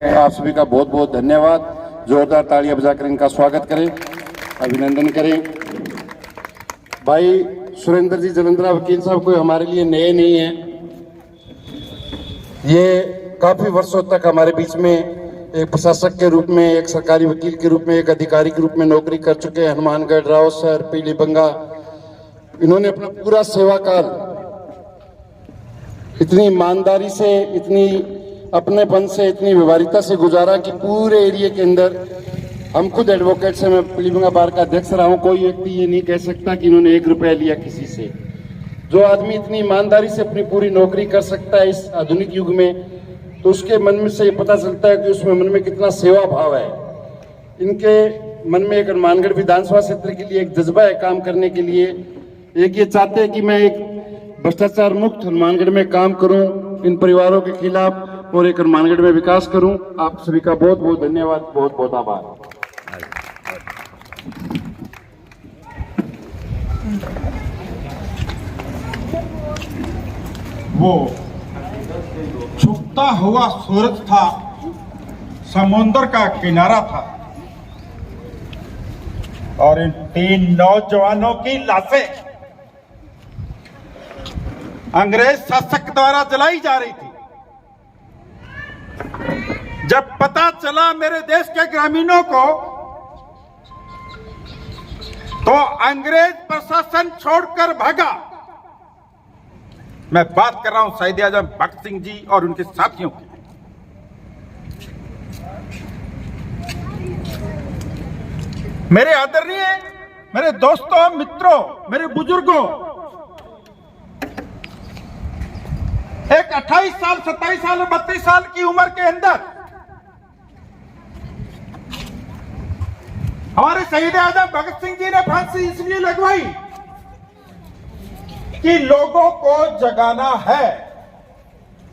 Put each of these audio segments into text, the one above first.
आप सभी का बहुत बहुत धन्यवाद। जोरदार तालियां बजाकर इनका स्वागत करें, अभिनंदन करें। भाई सुरेंद्र जी जलंधरा वकील साहब कोई हमारे लिए नए नहीं है। ये काफी वर्षों तक हमारे बीच में एक प्रशासक के रूप में, एक सरकारी वकील के रूप में, एक अधिकारी के रूप में नौकरी कर चुके हैं। हनुमानगढ़, रावतसर, पीलीबंगा, इन्होंने अपना पूरा सेवा काल इतनी ईमानदारी से, इतनी अपनेपन से, इतनी व्यवहारिकता से गुजारा कि पूरे एरिया के अंदर हम खुद एडवोकेट से, मैं पीलीबंगा बार का अध्यक्ष रहा हूं, कोई व्यक्ति ये नहीं कह सकता कि इन्होंने 1 रुपया लिया किसी से। जो आदमी इतनी ईमानदारी से अपनी पूरी नौकरी कर सकता है इस आधुनिक युग में, तो उसके मन में से ये पता चलता है कि उसमें मन में कितना सेवा भाव है। इनके मन में एक हनुमानगढ़ विधानसभा क्षेत्र के लिए एक जज्बा है काम करने के लिए। एक ये चाहते हैं कि मैं एक भ्रष्टाचार मुक्त हनुमानगढ़ में काम करूं, इन परिवारों के खिलाफ, और एक हनुमानगढ़ में विकास करूं। आप सभी का बहुत बहुत धन्यवाद, बहुत बहुत आभार। वो छुपता हुआ सूरज था, समुद्र का किनारा था, और इन 3 नौजवानों की लाशें अंग्रेज शासक द्वारा जलाई जा रही थी। जब पता चला मेरे देश के ग्रामीणों को, तो अंग्रेज प्रशासन छोड़कर भागा। मैं बात कर रहा हूं शहीद आजम भगत सिंह जी और उनके साथियों की। मेरे आदरणीय, मेरे दोस्तों, मित्रों, मेरे बुजुर्गों, एक 28 साल, 27 साल और 32 साल की उम्र के अंदर हमारे शहीद आजम भगत सिंह जी ने फांसी इसलिए लगवाई कि लोगों को जगाना है।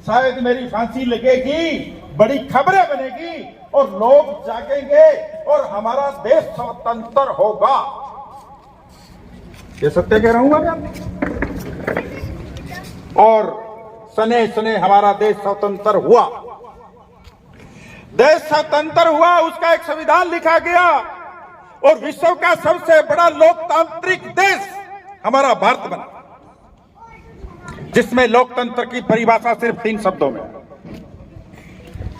शायद मेरी फांसी लगेगी, बड़ी खबरें बनेगी और लोग जागेंगे और हमारा देश स्वतंत्र होगा। ये सत्य कह रहा हूं मैं। और सने सने हमारा देश स्वतंत्र हुआ। देश स्वतंत्र हुआ, उसका एक संविधान लिखा गया और विश्व का सबसे बड़ा लोकतांत्रिक देश हमारा भारत बना, जिसमें लोकतंत्र की परिभाषा सिर्फ 3 शब्दों में: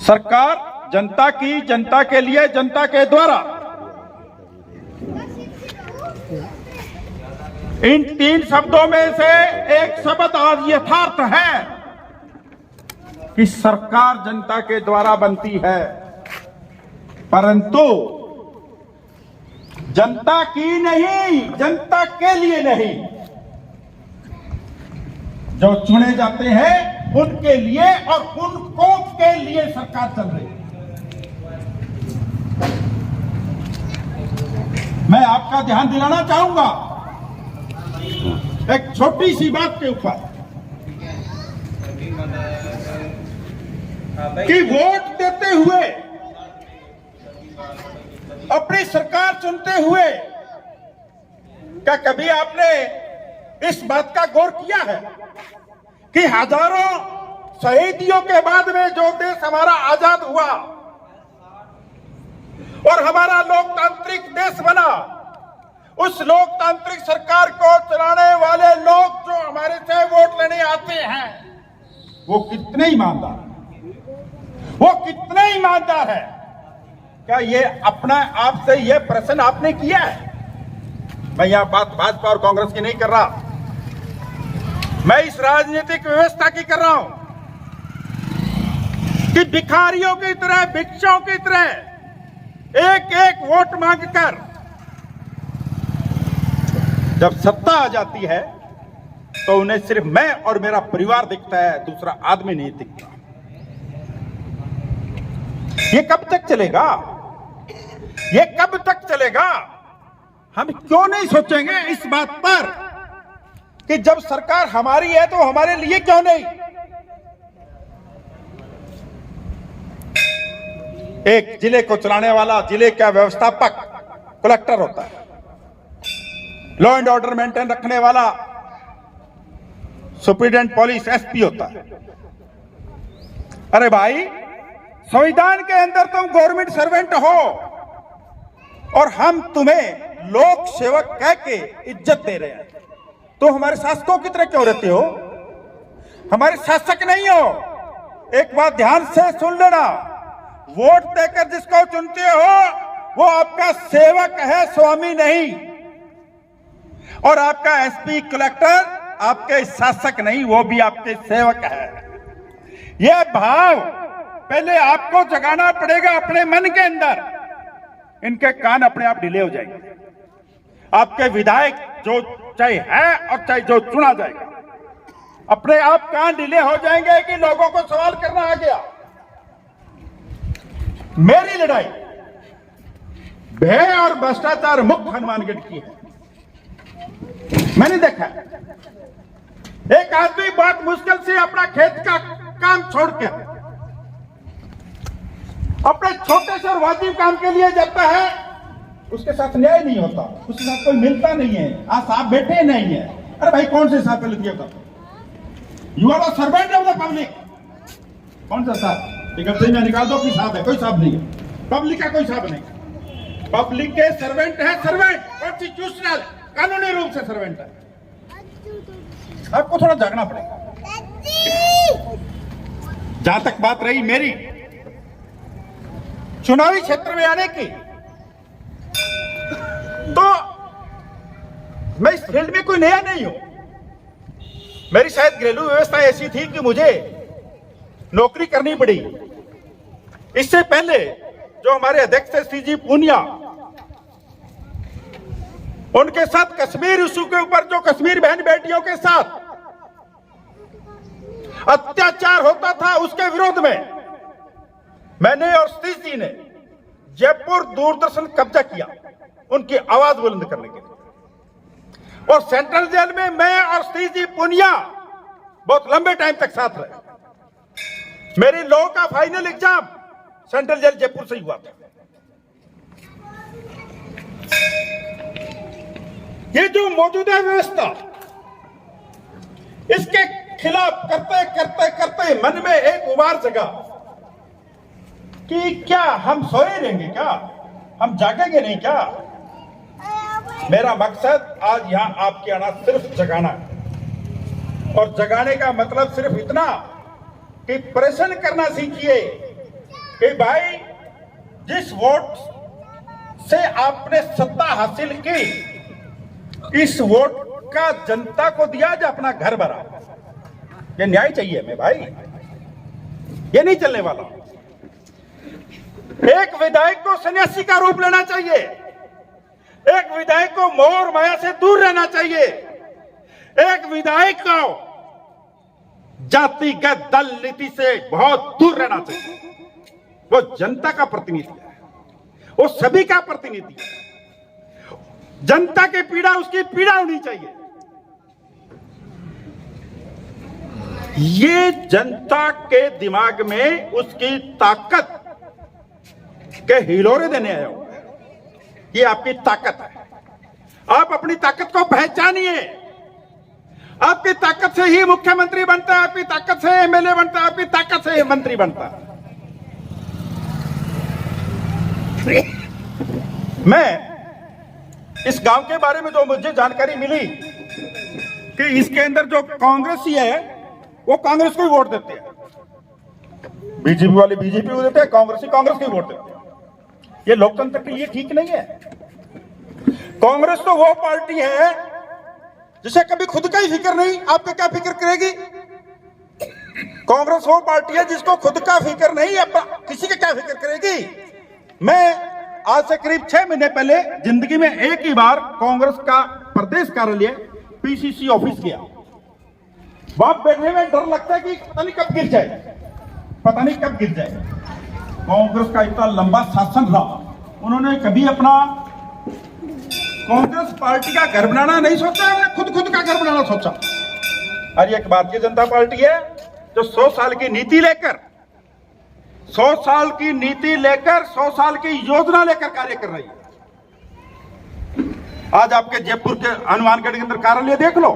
सरकार जनता की, जनता के लिए, जनता के द्वारा। इन 3 शब्दों में से एक शब्द आज यथार्थ है कि सरकार जनता के द्वारा बनती है, परंतु जनता की नहीं, जनता के लिए नहीं। जो चुने जाते हैं उनके लिए और उनको के लिए सरकार चल रही है। मैं आपका ध्यान दिलाना चाहूंगा एक छोटी सी बात के ऊपर कि वोट देते हुए, अपनी सरकार चुनते हुए, क्या कभी आपने इस बात का गौर किया है कि हजारों शहीदियों के बाद में जो देश हमारा आजाद हुआ और हमारा लोकतांत्रिक देश बना, उस लोकतांत्रिक सरकार को चलाने वाले लोग जो हमारे से वोट लेने आते हैं, वो कितने ईमानदार, वो कितने ईमानदार है? क्या ये अपना आप से ये प्रश्न आपने किया है? मैं यहां बात भाजपा और कांग्रेस की नहीं कर रहा, मैं इस राजनीतिक व्यवस्था की कर रहा हूं कि भिखारियों की तरह, भिक्षुओं की तरह एक एक वोट मांगकर जब सत्ता आ जाती है तो उन्हें सिर्फ मैं और मेरा परिवार दिखता है, दूसरा आदमी नहीं दिखता। ये कब तक चलेगा? ये कब तक चलेगा? हम क्यों नहीं सोचेंगे इस बात पर कि जब सरकार हमारी है तो हमारे लिए क्यों नहीं? एक जिले को चलाने वाला, जिले का व्यवस्थापक कलेक्टर होता है, लॉ एंड ऑर्डर मेंटेन रखने वाला सुप्रीडेंट पुलिस एसपी होता है। अरे भाई, संविधान के अंदर तुम गवर्नमेंट सर्वेंट हो और हम तुम्हें लोक सेवक कह के इज्जत दे रहे हैं, तो हमारे शासकों की तरह क्यों रहते हो? हमारे शासक नहीं हो। एक बात ध्यान से सुन लेना, वोट देकर जिसको चुनते हो वो आपका सेवक है, स्वामी नहीं। और आपका एसपी कलेक्टर आपके शासक नहीं, वो भी आपके सेवक है। यह भाव पहले आपको जगाना पड़ेगा अपने मन के अंदर। इनके कान अपने आप ढीले हो जाएंगे। आपके विधायक जो चाहे है और चाहे जो चुना जाएगा, अपने आप कान ढीले हो जाएंगे कि लोगों को सवाल करना आ गया। मेरी लड़ाई भय और भ्रष्टाचार मुक्त हनुमानगढ़ की है। मैंने देखा एक आदमी बहुत मुश्किल से अपना खेत का काम छोड़ के अपने छोटे से और वाजिब काम के लिए जाता है, उसके साथ न्याय नहीं होता, उसके साथ कोई मिलता नहीं है। आज साहब बैठे नहीं है। अरे भाई कौन से साहब पे लिखिए होता? You are the servant of the public. कौन सा साहब? एक में निकाल दो कि साहब है, कोई साहब नहीं है। पब्लिक का कोई साहब नहीं। पब्लिक के सर्वेंट है, सर्वेंट कॉन्स्टिट्यूशनल कानूनी रूप से सर्वेंट है। आपको थोड़ा जागना पड़ेगा। जहां तक बात रही मेरी चुनावी क्षेत्र में आने की, तो मैं इस फील्ड में कोई नया नहीं हूं। मेरी शायद घरेलू व्यवस्था ऐसी थी कि मुझे नौकरी करनी पड़ी। इससे पहले जो हमारे अध्यक्ष थे सीजी पूनिया, उनके साथ कश्मीर इशू के ऊपर जो कश्मीर बहन बेटियों के साथ अत्याचार होता था, उसके विरोध में मैंने और सतीश जी ने जयपुर दूरदर्शन कब्जा किया उनकी आवाज बुलंद करने के लिए। और सेंट्रल जेल में मैं और सतीश जी पूनिया बहुत लंबे टाइम तक साथ रहे। मेरी लॉ का final exam central jail Jaipur से ही हुआ था। ये जो मौजूदा व्यवस्था, इसके खिलाफ करते करते करते मन में एक उबार जगा कि क्या हम सोए रहेंगे, क्या हम जागेंगे नहीं क्या? मेरा मकसद आज यहां आपके आना सिर्फ जगाना है। और जगाने का मतलब सिर्फ इतना कि प्रश्न करना सीखिए कि भाई जिस वोट से आपने सत्ता हासिल की, इस वोट का जनता को दिया जो अपना घर भरा। ये न्याय चाहिए हमें भाई, ये नहीं चलने वाला। एक विधायक को सन्यासी का रूप लेना चाहिए, एक विधायक को मोह और माया से दूर रहना चाहिए, एक विधायक को जातिगत दल नीति से बहुत दूर रहना चाहिए। वो जनता का प्रतिनिधि है, वो सभी का प्रतिनिधि है। जनता की पीड़ा उसकी पीड़ा होनी चाहिए। ये जनता के दिमाग में उसकी ताकत के हिलोरे देने आया हूं। ये आपकी ताकत है, आप अपनी ताकत को पहचानिए। आपकी ताकत से ही मुख्यमंत्री बनता है, आपकी ताकत से एमएलए बनता है, आपकी ताकत से मंत्री बनता है। मैं इस गांव के बारे में जो मुझे जानकारी मिली कि इसके अंदर जो कांग्रेसी है वो कांग्रेस को ही वोट देते हैं, बीजेपी वाले बीजेपी को देते हैं, कांग्रेसी कांग्रेस को ही वोट देते हैं। ये लोकतंत्र के लिए ठीक नहीं है। कांग्रेस तो वो पार्टी है जिसे कभी खुद का ही फिक्र नहीं, आपका क्या फिक्र करेगी? कांग्रेस वो पार्टी है जिसको खुद का फिक्र नहीं, किसी का क्या फिक्र करेगी? मैं आज से करीब 6 महीने पहले जिंदगी में एक ही बार कांग्रेस का प्रदेश कार्यालय पीसीसी ऑफिस गया। वहां बैठने में डर लगता है कि पता नहीं कब गिर जाए, पता नहीं कब गिर जाए। कांग्रेस का इतना लंबा शासन रहा, उन्होंने कभी अपना कांग्रेस पार्टी का घर बनाना नहीं सोचा, उन्होंने खुद का घर बनाना सोचा। और एक भारतीय जनता पार्टी है जो 100 साल की नीति लेकर 100 साल की नीति लेकर 100 साल की योजना लेकर कार्य कर रही है। आज आपके जयपुर के हनुमानगढ़ के अंदर कार्यालय देख लो,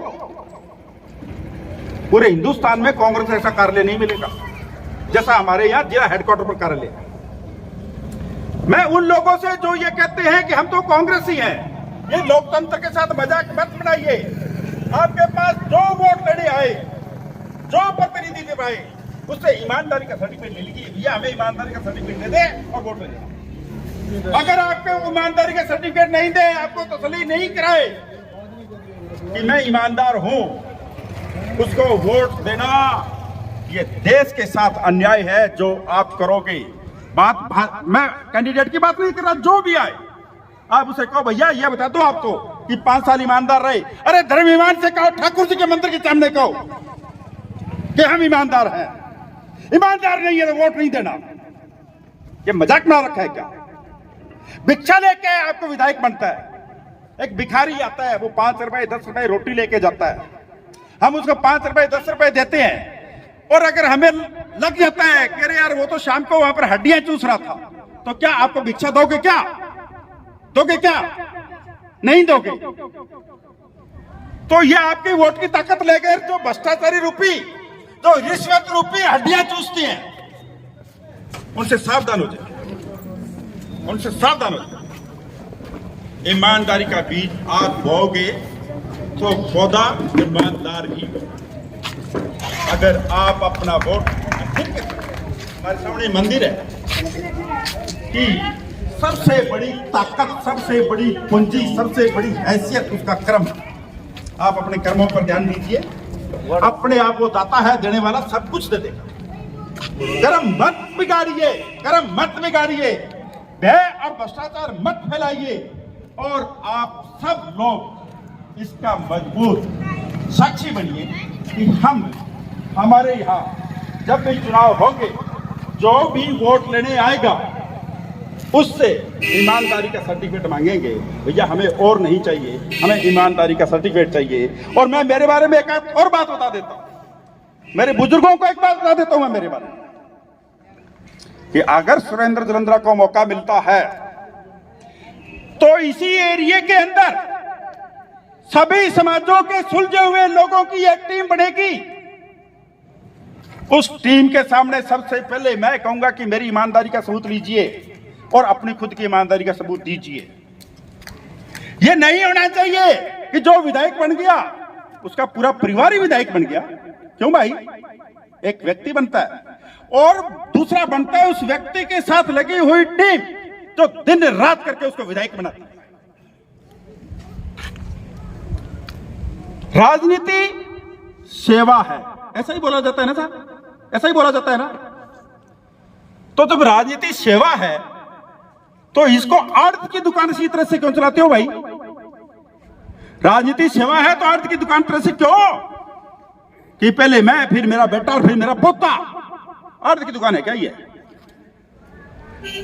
पूरे हिंदुस्तान में कांग्रेस ऐसा कार्यालय नहीं मिलेगा। जैसा हमारे यहाँ जिला हेडक्वार्टर पर कार्यालय है। मैं उन लोगों से जो ये कहते हैं कि हम तो कांग्रेसी हैं, ये लोकतंत्र के साथ मजाक मत बनाइए। आपके पास जो वोट लेने आए, जो प्रतिनिधि निभाए, उससे ईमानदारी का सर्टिफिकेट ले लीजिए। भैया हमें ईमानदारी का सर्टिफिकेट दे दे और वोट ले लें। अगर आपको ईमानदारी का सर्टिफिकेट नहीं दे, आपको तसल्ली नहीं कराए कि मैं ईमानदार हूं, उसको वोट देना ये देश के साथ अन्याय है जो आप करोगे। मैं कैंडिडेट की बात नहीं कर रहा, जो भी आए आप उसे कहो भैया ये बता दो आपको कि 5 साल ईमानदार रहे। अरे धर्म ईमान से कहो, ठाकुर जी के मंदिर के सामने कहो कि हम ईमानदार हैं। ईमानदार नहीं है तो वोट नहीं देना। ये मजाक बना रखा है क्या? भिक्षा लेके आपको विधायक बनता है। एक भिखारी आता है, वो 5 रुपए 10 रुपए रोटी लेके जाता है, हम उसको 5 रुपए 10 रुपए देते हैं। और अगर हमें लग जाता है कि अरे यार वो तो शाम को वहां पर हड्डियां चूस रहा था, तो क्या आपको भिक्षा दोगे? क्या दोगे? क्या नहीं दोगे? तो ये आपकी वोट की ताकत लेकर जो भ्रष्टाचारी रूपी, जो रिश्वत रूपी हड्डियां चूसती हैं, उनसे सावधान हो जाए, उनसे सावधान हो जाए। ईमानदारी का बीज आप बोओगे तो पौधा ईमानदार ही हो। अगर आप अपना वोट, हमारे सामने मंदिर है कि सबसे बड़ी ताकत, सबसे बड़ी पूंजी, सबसे बड़ी हैसियत उसका कर्म। आप अपने कर्मों पर ध्यान दीजिए। अपने आप वो दाता है, देने वाला, सब कुछ दे देगा। कर्म मत बिगाड़िए, कर्म मत बिगाड़िए, भय और भ्रष्टाचार मत फैलाइए। और आप सब लोग इसका मजबूत साक्षी बनिए कि हमारे यहाँ जब भी चुनाव होंगे, जो भी वोट लेने आएगा उससे ईमानदारी का सर्टिफिकेट मांगेंगे। भैया हमें और नहीं चाहिए, हमें ईमानदारी का सर्टिफिकेट चाहिए। और मैं मेरे बारे में एक और बात बता देता हूं, मेरे बुजुर्गों को एक बात बता देता हूं मैं मेरे बारे में, कि अगर सुरेंद्र जलंधरा को मौका मिलता है तो इसी एरिया के अंदर सभी समाजों के सुलझे हुए लोगों की एक टीम बनेगी। उस टीम के सामने सबसे पहले मैं कहूंगा कि मेरी ईमानदारी का सबूत लीजिए और अपनी खुद की ईमानदारी का सबूत दीजिए। यह नहीं होना चाहिए कि जो विधायक बन गया उसका पूरा परिवार ही विधायक बन गया। क्यों भाई? एक व्यक्ति बनता है और दूसरा बनता है उस व्यक्ति के साथ लगी हुई टीम जो दिन रात करके उसको विधायक बनाती है। राजनीति सेवा है, ऐसा ही बोला जाता है ना साहब? ऐसा ही बोला जाता है ना? तो जब राजनीति सेवा है तो इसको अर्थ की दुकान इसी तरह से क्यों चलाते हो भाई? राजनीति सेवा है तो अर्थ की दुकान तरह से क्यों? कि पहले मैं, फिर मेरा बेटा और फिर मेरा पोता। अर्थ की दुकान है क्या ये?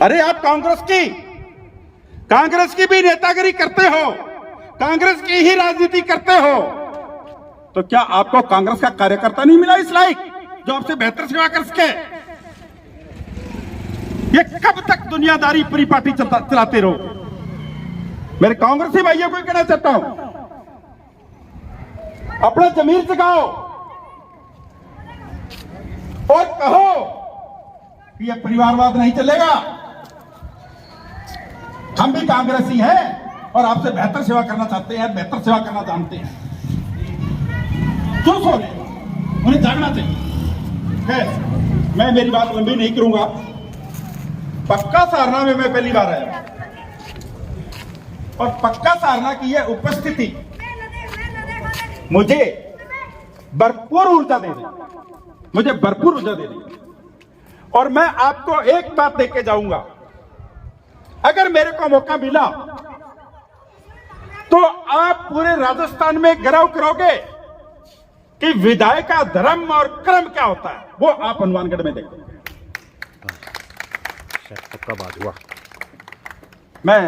अरे आप कांग्रेस की भी नेतागिरी करते हो, कांग्रेस की ही राजनीति करते हो, तो क्या आपको कांग्रेस का कार्यकर्ता नहीं मिला इस लायक जो आपसे बेहतर सेवा कर सके? ये कब तक दुनियादारी पूरी पार्टी चलाते रहो? मेरे कांग्रेसी भाइयों को कहना चाहता हूं, अपना जमीर जगाओ और कहो कि यह परिवारवाद नहीं चलेगा। हम भी कांग्रेसी हैं और आपसे बेहतर सेवा करना चाहते हैं, बेहतर सेवा करना जानते हैं। क्यों सो रहे? उन्हें जागना चाहिए। मैं मेरी बात लंबी नहीं करूंगा। पक्का सहारना में मैं पहली बार आया और पक्का सहारना की यह उपस्थिति मुझे भरपूर ऊर्जा दे रही, मुझे भरपूर ऊर्जा दे रही। और मैं आपको एक बात देके जाऊंगा, अगर मेरे को मौका मिला तो आप पूरे राजस्थान में गौरव करोगे कि विधायक का धर्म और कर्म क्या होता है। वो आप हनुमानगढ़ में देखोगे। पक्का बात हुआ। मैं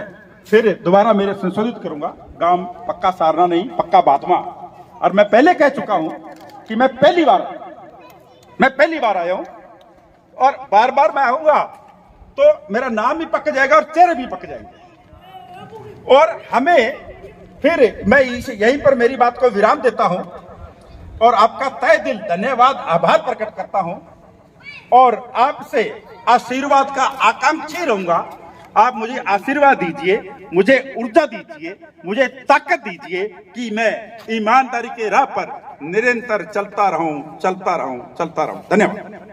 फिर दोबारा मेरे संशोधित करूंगा, गांव पक्का सहारना नहीं, पक्का बातमा। और मैं पहले कह चुका हूं कि मैं पहली बार आया हूं और बार बार मैं आऊंगा तो मेरा नाम भी पक जाएगा और चेहरे भी पक जाएंगे। और हमें फिर मैं यहीं पर मेरी बात को विराम देता हूं और आपका तहे दिल धन्यवाद, आभार प्रकट करता हूं और आपसे आशीर्वाद का आकांक्षी रहूंगा। आप मुझे आशीर्वाद दीजिए, मुझे ऊर्जा दीजिए, मुझे ताकत दीजिए कि मैं ईमानदारी के राह पर निरंतर चलता रहूं। धन्यवाद।